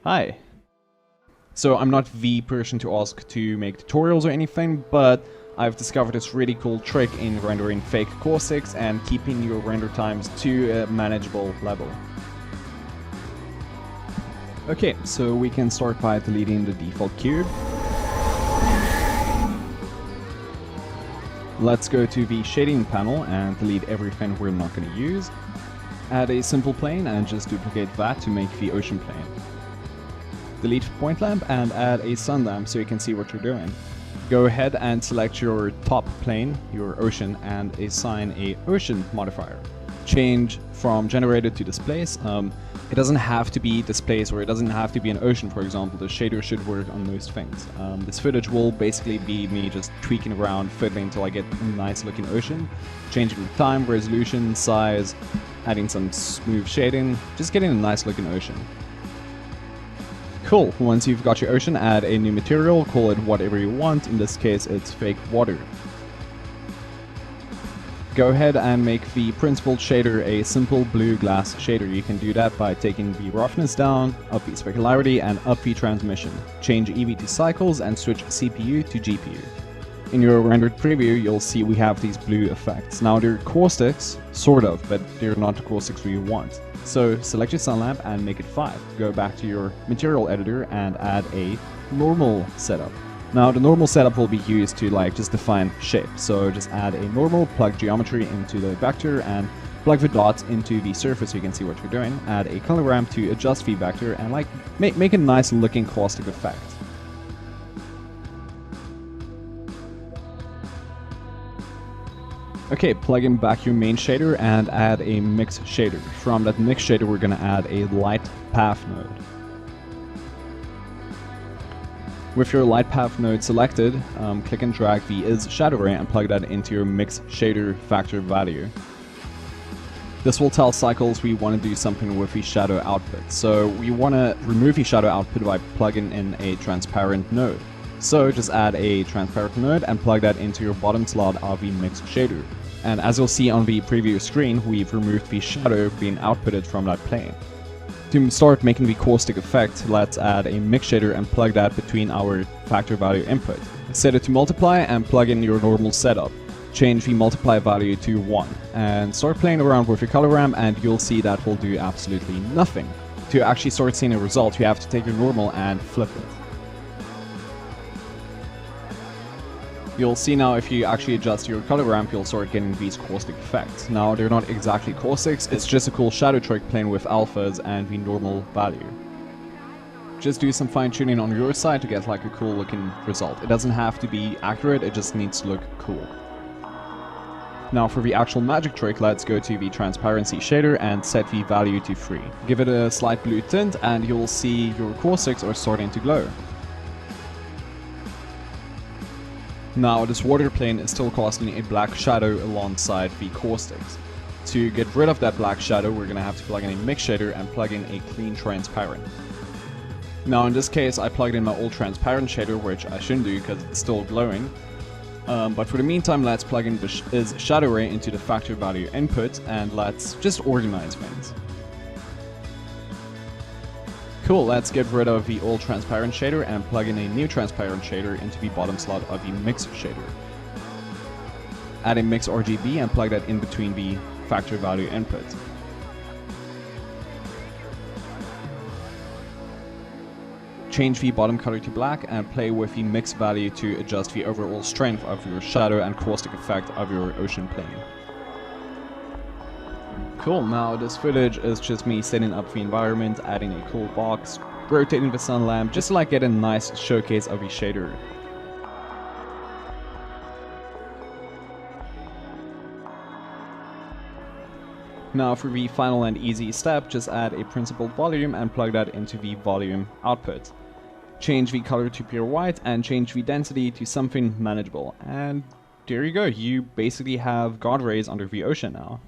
Hi. So I'm not the person to ask to make tutorials or anything, but I've discovered this really cool trick in rendering fake caustics and keeping your render times to a manageable level. Okay, so we can start by deleting the default cube. Let's go to the shading panel and delete everything we're not going to use. Add a simple plane and just duplicate that to make the ocean plane. Delete the point lamp and add a sun lamp so you can see what you're doing. Go ahead and select your top plane, your ocean, and assign a ocean modifier. Change from generated to displace. It doesn't have to be displace, or it doesn't have to be an ocean, for example. The shader should work on most things. This footage will basically be me just tweaking around, fiddling until I get a nice looking ocean, changing the time, resolution, size, adding some smooth shading, just getting a nice looking ocean. Cool, once you've got your ocean, add a new material, call it whatever you want. In this case, it's fake water. Go ahead and make the principled shader a simple blue glass shader. You can do that by taking the roughness down, up the specularity, and up the transmission. Change EV to cycles and switch CPU to GPU. In your rendered preview, you'll see we have these blue effects. Now they're caustics, sort of, but they're not the caustics we want. So select your sun lamp and make it 5. Go back to your material editor and add a normal setup. Now the normal setup will be used to just define shape. So just add a normal, plug geometry into the vector, and plug the dots into the surface so you can see what you're doing. Add a color ramp to adjust the vector and make a nice looking caustic effect. Okay, plug in back your main shader and add a mix shader. From that mix shader we're going to add a light path node. With your light path node selected, click and drag the is shadow ray and plug that into your mix shader factor value. This will tell Cycles we want to do something with the shadow output. So we want to remove the shadow output by plugging in a transparent node. So just add a transparent node and plug that into your bottom slot of the mix shader. And as you'll see on the preview screen, we've removed the shadow being outputted from that plane. To start making the caustic effect, let's add a mix shader and plug that between our factor value input. Set it to multiply and plug in your normal setup. Change the multiply value to 1 and start playing around with your color ramp, and you'll see that will do absolutely nothing. To actually start seeing a result, you have to take your normal and flip it. You'll see now if you actually adjust your color ramp, you'll start getting these caustic effects. Now they're not exactly caustics, it's just a cool shadow trick playing with alphas and the normal value. Just do some fine tuning on your side to get a cool looking result. It doesn't have to be accurate, it just needs to look cool. Now for the actual magic trick, let's go to the transparency shader and set the value to 3. Give it a slight blue tint and you'll see your caustics are starting to glow. Now this water plane is still casting a black shadow alongside the caustics. To get rid of that black shadow, we're going to have to plug in a mix shader and plug in a clean transparent. Now in this case I plugged in my old transparent shader, which I shouldn't do because it's still glowing. But for the meantime, let's plug in the is shadow ray into the factor value input and let's just organize things. Cool, let's get rid of the old transparent shader and plug in a new transparent shader into the bottom slot of the mix shader. Add a mix RGB and plug that in between the factor value input. Change the bottom color to black and play with the mix value to adjust the overall strength of your shadow and caustic effect of your ocean plane. Cool, now this footage is just me setting up the environment, adding a cool box, rotating the sun lamp, just to get a nice showcase of the shader. Now for the final and easy step, just add a principled volume and plug that into the volume output. Change the color to pure white and change the density to something manageable. And there you go, you basically have Godrays under the ocean now.